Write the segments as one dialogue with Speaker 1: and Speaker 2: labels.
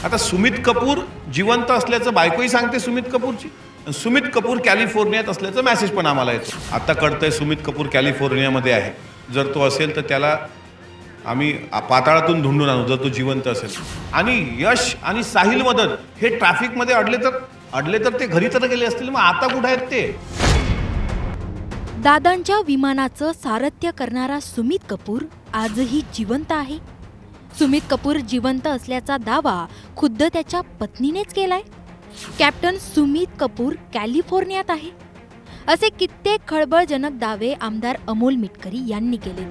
Speaker 1: आता सुमित कपूर जिवंत असल्याचं बायकोही सांगते सुमित कपूरची. सुमित कपूर कॅलिफोर्नियात असल्याचं मेसेज पण आम्हाला येतो. आता कळतंय सुमित कपूर कॅलिफोर्नियामध्ये आहे. जर तो असेल तर त्याला आम्ही पाताळातून ढूंढून आणू जर तो जिवंत असेल. आणि यश आणि साहिल मदन हे ट्रॅफिकमध्ये अडले तर ते घरी तर गेले असतील. मग आता कुठे आहेत ते?
Speaker 2: दादांच्या विमानाचं सारथ्य करणारा सुमित कपूर आजही जिवंत आहे. सुमित कपूर जिवंत असल्याचा दावा खुद्द त्याच्या पत्नीनेच केलाय. कॅप्टन सुमित कपूर कॅलिफोर्नियात आहे असे कित्येक खळबळजनक दावे आमदार अमोल मिटकरी यांनी केले.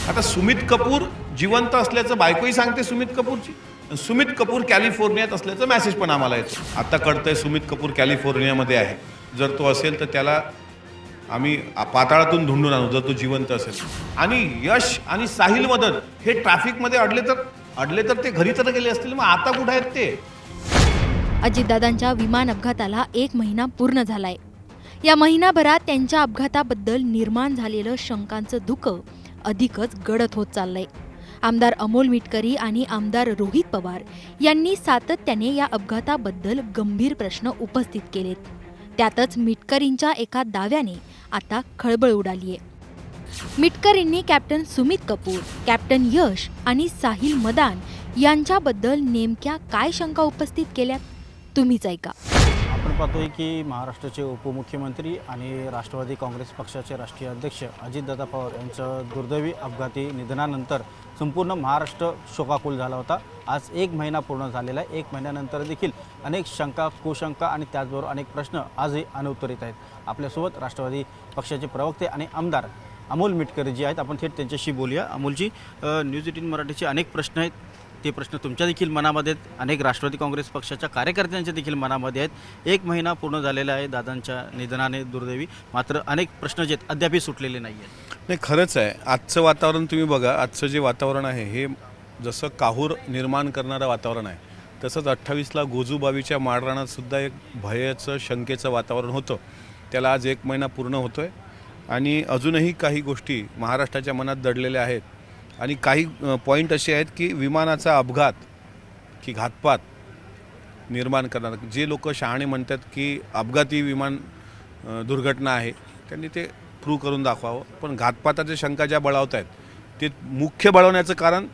Speaker 1: आता सुमित कपूर जिवंत असल्याचं बायकोही सांगते सुमित कपूरची. सुमित कपूर कॅलिफोर्नियात असल्याचं मेसेज पण आम्हाला येतो. आता कळतंय सुमित कपूर कॅलिफोर्नियामध्ये आहे. जर तो असेल तर त्याला आम्ही पाताळातून ढूंढून आणू जर तो जिवंत असेल. आणि यश आणि साहिल मदन हे ट्रॅफिकमध्ये अडले तर ते घरी तर गेले असतील. मग आता कुठे आहेत ते?
Speaker 2: अजितदादांच्या विमान अपघाताला 1 महिना पूर्ण झालाय. या महिनाभरात त्यांच्या अपघाताबद्दल निर्माण झालेलं शंकांचं धुकं अधिकच गडद होत चाललंय. आमदार अमोल मिटकरी आणि आमदार रोहित पवार यांनी सातत्याने या अपघाताबद्दल गंभीर प्रश्न उपस्थित केलेत. त्यातच मिटकरींच्या एका दाव्याने आता खळबळ उडालीये. मिटकरींनी कॅप्टन सुमित कपूर, कॅप्टन यश आणि साहिल मदान यांच्याबद्दल नेमक्या काय शंका उपस्थित केल्यात तुम्हीच ऐका.
Speaker 3: आपण पाहतोय की महाराष्ट्राचे उपमुख्यमंत्री आणि राष्ट्रवादी काँग्रेस पक्षाचे राष्ट्रीय अध्यक्ष अजितदादा पवार यांचं दुर्दैवी अपघाती निधनानंतर संपूर्ण महाराष्ट्र शोकाकुल झाला होता. आज 1 महिना पूर्ण झालेला आहे. 1 महिन्यानंतर देखील अनेक शंका, कुशंका आणि त्याचबरोबर अनेक प्रश्न आजही अनुत्तरित आहेत. आपल्यासोबत राष्ट्रवादी पक्षाचे प्रवक्ते आणि आमदार अमोल मिटकरी जी आहेत. आपण थेट त्यांच्याशी बोलूया. अमोलजी, न्यूज 18 मराठीचे अनेक प्रश्न आहेत. ते प्रश्न तुमच्या देखील मनामध्ये आहेत, अनेक राष्ट्रवादी काँग्रेस पक्षाच्या कार्यकर्त्यांच्या देखील मनामध्ये आहेत. 1 महिना पूर्ण झालेला आहे दादांच्या निधनाने दुर्दैवी, मात्र अनेक प्रश्न जे आहेत अद्यापही सुटलेले नाही आहेत.
Speaker 1: नाही, खरंच आहे. आजचं वातावरण तुम्ही बघा. आजचं जे वातावरण आहे हे जसं काहूर निर्माण करणारं वातावरण आहे, तसंच 28ला गोजूबावीच्या माळरानात सुद्धा एक भयाचं, शंकेचं वातावरण होतं. त्याला आज 1 महिना पूर्ण होतो आहे आणि अजूनही काही गोष्टी महाराष्ट्राच्या मनात दडलेल्या आहेत. आणि काही पॉईंट असे आहेत की विमानाचा अपघात की घातपात निर्माण करणार. जे लोक शहाणे म्हणतात की अपघाती विमान दुर्घटना आहे, त्यांनी ते प्रूव्ह करून दाखवावं. पण घातपाताच्या शंका ज्या बळावत आहेत ते मुख्य बळवण्याचं कारण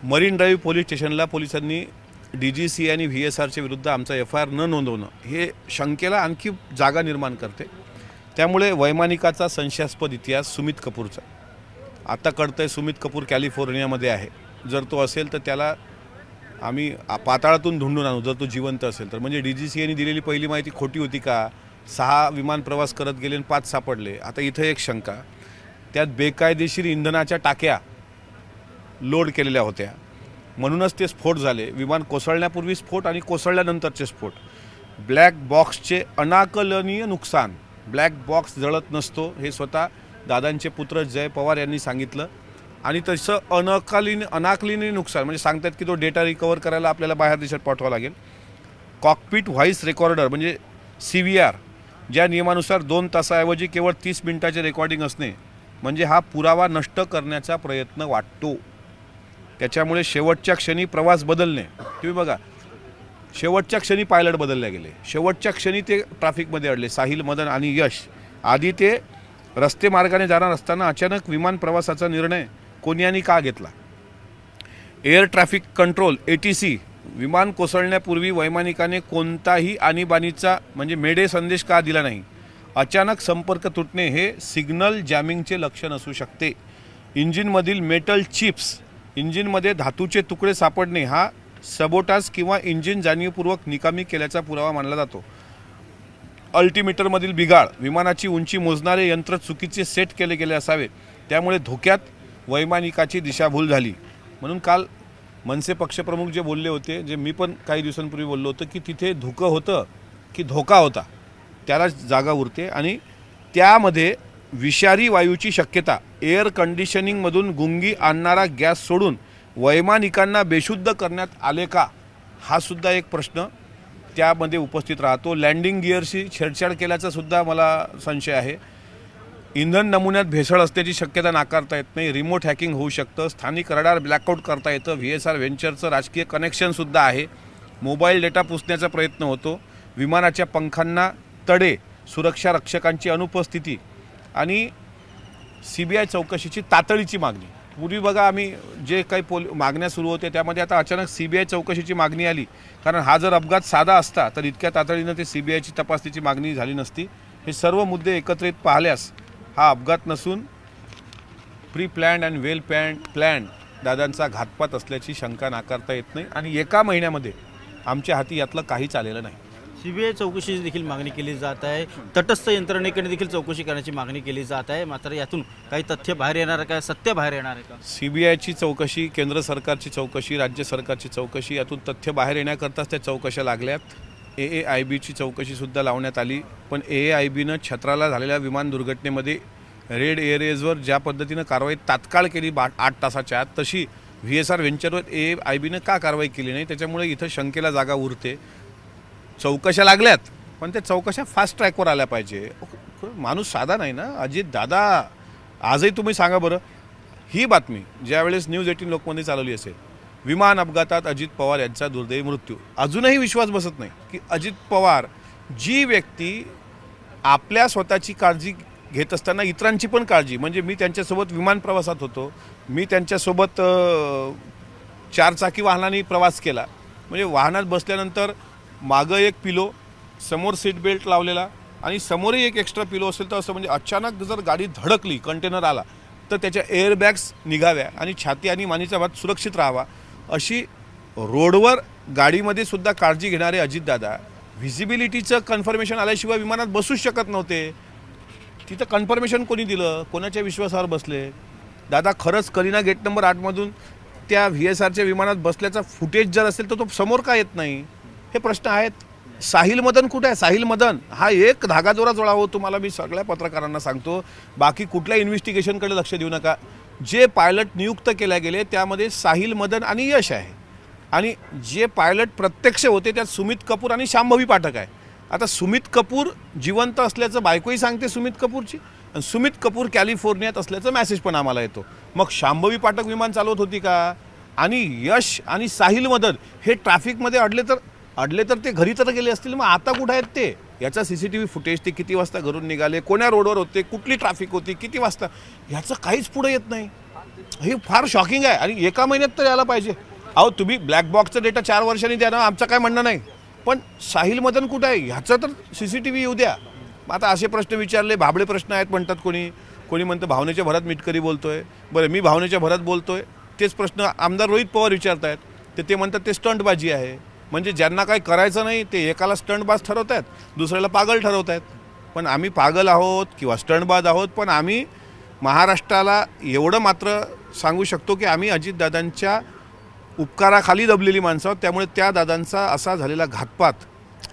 Speaker 1: मरीन ड्राईव्ह पोलीस स्टेशनला पोलिसांनी DGC आणि VSRच्या विरुद्ध आमचा FIR न नोंदवणं हे शंकेला आणखी जागा निर्माण करते. त्यामुळे वैमानिकाचा संशयास्पद इतिहास सुमित कपूरचा. आता कळतंय सुमित कपूर कॅलिफोर्नियामध्ये आहे. जर तो असेल तर त्याला आम्ही पाताळातून ढूंढून आणू जर तो जिवंत असेल तर. म्हणजे DGC यांनी दिलेली पहिली माहिती खोटी होती का? 6 विमान प्रवास करत गेले आणि 5 सापडले. आता इथं एक शंका, त्यात बेकायदेशीर इंधनाच्या टाक्या लोड केलेल्या होत्या, म्हणूनच ते स्फोट झाले. विमान कोसळण्यापूर्वी स्फोट आणि कोसळल्यानंतरचे स्फोट. ब्लॅक बॉक्सचे अनाकलनीय नुकसान. ब्लॅक बॉक्स जळत नसतो हे स्वतः दादांचे पुत्र जय पवार यांनी सांगितलं. आणि तसं अनाकलनीय नुकसान म्हणजे सांगतात की तो डेटा रिकवर करायला आपल्याला बाहेर देशात पाठवावा लागेल. कॉकपिट व्हॉइस रेकॉर्डर म्हणजे CVR, ज्या नियमानुसार 2 तासाऐवजी केवळ 30 मिनिटाचे रेकॉर्डिंग असणे म्हणजे हा पुरावा नष्ट करण्याचा प्रयत्न वाटतो. त्याच्यामुळे शेवटच्या क्षणी प्रवास बदलणे. तुम्ही बघा, शेवटच्या क्षणी पायलट बदलले गेले, शेवटच्या क्षणी ते ट्रॅफिकमध्ये अडले. साहिल मदन आणि यश आधी ते रस्ते मार्गाने जाणार असताना अचानक विमान प्रवासाचा निर्णय कोणी आणि का घेतला? एअर ट्रॅफिक कंट्रोल ATC विमान कोसळण्यापूर्वी वैमानिकाने कोणताही आणीबाणीचा म्हणजे मेडे संदेश का दिला नाही? अचानक संपर्क तुटणे हे सिग्नल जॅमिंगचे लक्षण असू शकते. इंजिनमधील मेटल चिप्स, इंजिनमध्ये धातूचे तुकडे सापडणे हा सबोटाज किंवा इंजिन जाणीवपूर्वक निकामी केल्याचा पुरावा मानला जातो. अल्टिमीटरमधील बिघाड, विमानाची उंची मोजणारे यंत्र चुकीचे सेट केले गेले असावे, त्यामुळे धोक्यात वैमानिकाची दिशाभूल झाली. म्हणून काल मनसे पक्षप्रमुख जे बोलले होते, जे मी पण काही दिवसांपूर्वी बोललो होतं की तिथे धुकं होतं की धोका होता, त्याला जागा उरते. आणि त्यामध्ये विषारी वायूची शक्यता. एअर कंडिशनिंगमधून गुंगी आणणारा गॅस सोडून वैमानिकांना बेशुद्ध करण्यात आले का? हा सुद्धा एक प्रश्न त्यामध्ये उपस्थित राहतो. लँडिंग गिअरशी छेडछाड केल्याचा सुद्धा मला संशय आहे. इंधन नमुन्यात भेसळ असण्याची शक्यता नाकारता येत नाही. रिमोट हॅकिंग होऊ शकतं. स्थानिक रडार ब्लॅकआउट करता येतं. VSR व्हेंचरचं राजकीय कनेक्शनसुद्धा आहे. मोबाईल डेटा पुसण्याचा प्रयत्न होतो. विमानाच्या पंखांना तडे, सुरक्षा रक्षकांची अनुपस्थिती आणि CBI चौकशीची तातडीची मागणी. पूर्वी बघा आम्ही जे काही मागण्या सुरू होत्या त्यामध्ये आता अचानक CBI चौकशीची मागणी आली. कारण हा जर अपघात साधा असता तर इतक्या तातडीनं ते CBIची तपासणीची मागणी झाली नसती. हे सर्व मुद्दे एकत्रित पाहिल्यास हा अपघात नसून pre planned and well planned दादांचा घातपात असल्याची शंका नाकारता येत नाही. आणि एका महिन्यामध्ये आमच्या हाती यातलं काहीच आलेलं नाही.
Speaker 3: CBI चौकशीची देखील मागणी केली जात आहे. तटस्थ यंत्रणेकडे देखील चौकशी करण्याची मागणी केली जात आहे. मात्र यातून काही तथ्य बाहेर येणार आहे का, सत्य बाहेर येणार आहे का?
Speaker 1: CBIची चौकशी, केंद्र सरकारची चौकशी, राज्य सरकारची चौकशी, यातून तथ्य बाहेर येण्याकरताच त्या चौकशा लागल्यात. AAIBची चौकशीसुद्धा लावण्यात आली. पण AAIBनं छत्राला झालेल्या विमान दुर्घटनेमध्ये रेड एअरवेजवर ज्या पद्धतीनं कारवाई तात्काळ केली 8 तासाच्या आत, तशी VSR व्हेंचरवर AAIBनं का कारवाई केली नाही? त्याच्यामुळे इथं शंकेला जागा उरते. चौकशा लागल्यात पण त्या चौकशा फास्ट ट्रॅकवर आल्या पाहिजे. माणूस साधा नाही ना अजित दादा. आजही तुम्ही सांगा बरं, ही बातमी ज्यावेळेस न्यूज 18 लोकमध्ये चालवली असेल, विमान अपघातात अजित पवार यांचा दुर्दैवी मृत्यू, अजूनही विश्वास बसत नाही की अजित पवार, जी व्यक्ती आपल्या स्वतःची काळजी घेत असताना इतरांची पण काळजी, म्हणजे मी त्यांच्यासोबत विमान प्रवासात होतो, मी त्यांच्यासोबत 4 चाकी वाहनाने प्रवास केला. म्हणजे वाहनात बसल्यानंतर मागं एक पिलो, समोर सीट बेल्ट लावलेला आणि समोरही एक एक्स्ट्रा पिलो असेल तर असं, म्हणजे अचानक जर गाडी धडकली, कंटेनर आला तर त्याच्या एअरबॅग्स निघाव्या आणि छाती आणि मानेचा भाग सुरक्षित राहावा, अशी रोडवर गाडीमध्ये सुद्धा काळजी घेणारे अजितदादा व्हिजिबिलिटीचं कन्फर्मेशन आल्याशिवाय विमानात बसूच शकत नव्हते. तिथं कन्फर्मेशन कोणी दिलं? कोणाच्या विश्वासावर बसले? दादा खरंच कलिना गेट नंबर 8मधून त्या VSRच्या विमानात बसल्याचा फुटेज जर असेल तर तो समोर का येत नाही? हे प्रश्न आहेत. साहिल मदन कुठे आहे? साहिल मदन हा एक धागादोरा जोडावं तुम्हाला मी सगळ्या पत्रकारांना सांगतो. बाकी कुठल्या इन्व्हेस्टिगेशनकडे लक्ष देऊ नका. जे पायलट नियुक्त केले गेले त्यामध्ये साहिल मदन आणि यश आहे, आणि जे पायलट प्रत्यक्ष होते त्यात सुमित कपूर आणि शांभवी पाठक आहे. आता सुमित कपूर जिवंत असल्याचं बायकोही सांगते सुमित कपूरची, आणि सुमित कपूर कॅलिफोर्नियात असल्याचं मेसेज पण आम्हाला येतो. मग शांभवी पाठक विमान चालवत होती का? आणि यश आणि साहिल मदन हे ट्रॅफिकमध्ये अडले तर ते घरी तर गेले असतील. मग आता कुठे आहेत ते? याचा CCTV फुटेज, ते किती वाजता घरून निघाले, कोण्या रोडवर होते, कुठली ट्रॅफिक होती, किती वाजता, ह्याचं काहीच पुढे येत नाही. हे फार शॉकिंग आहे. आणि एका महिन्यात तर यायला पाहिजे. अहो तुम्ही ब्लॅक बॉक्सचा डेटा 4 वर्षांनी द्या ना, आमचं काय म्हणणं नाही, पण साहिल मदन कुठं आहे ह्याचं तर CCTV येऊ द्या. आता असे प्रश्न विचारले, भाबडे प्रश्न आहेत म्हणतात कोणी म्हणतं भावनेच्या भरात मिटकरी बोलतोय. बरं, मी भावनेच्या भरात बोलतोय, तेच प्रश्न आमदार रोहित पवार विचारतायत, ते म्हणतात ते स्टंटबाजी आहे. म्हणजे ज्यांना काही करायचं नाही ते एकाला स्टंटबाज ठरवत आहेत, दुसऱ्याला पागल ठरवत आहेत. पण आम्ही पागल आहोत किंवा स्टंटबाज आहोत, पण आम्ही महाराष्ट्राला एवढं मात्र सांगू शकतो की आम्ही अजितदादांच्या उपकाराखाली दबलेली माणसं आहोत. त्यामुळे त्या दादांचा असा झालेला घातपात,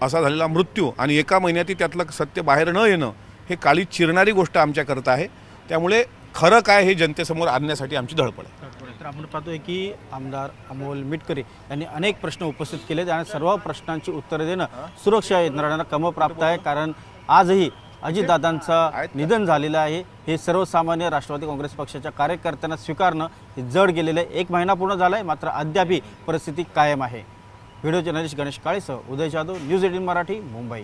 Speaker 1: असा झालेला मृत्यू आणि एका महिन्यातही त्यातलं सत्य बाहेर न येणं हे काळी चिरणारी गोष्ट आमच्याकरता आहे. त्यामुळे खरं काय हे जनतेसमोर आणण्यासाठी आमची धडपड आहे.
Speaker 3: तर आपण पाहतोय की आमदार अमोल मिटकरी यांनी अनेक प्रश्न उपस्थित केले आणि सर्व प्रश्नांची उत्तरे देणं सुरक्षा यंत्रणांना क्रमप्राप्त आहे. कारण आजही अजितदादांचं निधन झालेलं आहे. हे सर्वसामान्य राष्ट्रवादी काँग्रेस पक्षाच्या कार्यकर्त्यांना स्वीकारणं हे जड गेलेलं आहे. 1 महिना पूर्ण झाला आहे, मात्र अद्यापही परिस्थिती कायम आहे. व्हिडिओ जर्नलिस्ट गणेश काळेसह उदय जाधव, न्यूज 18 मराठी, मुंबई.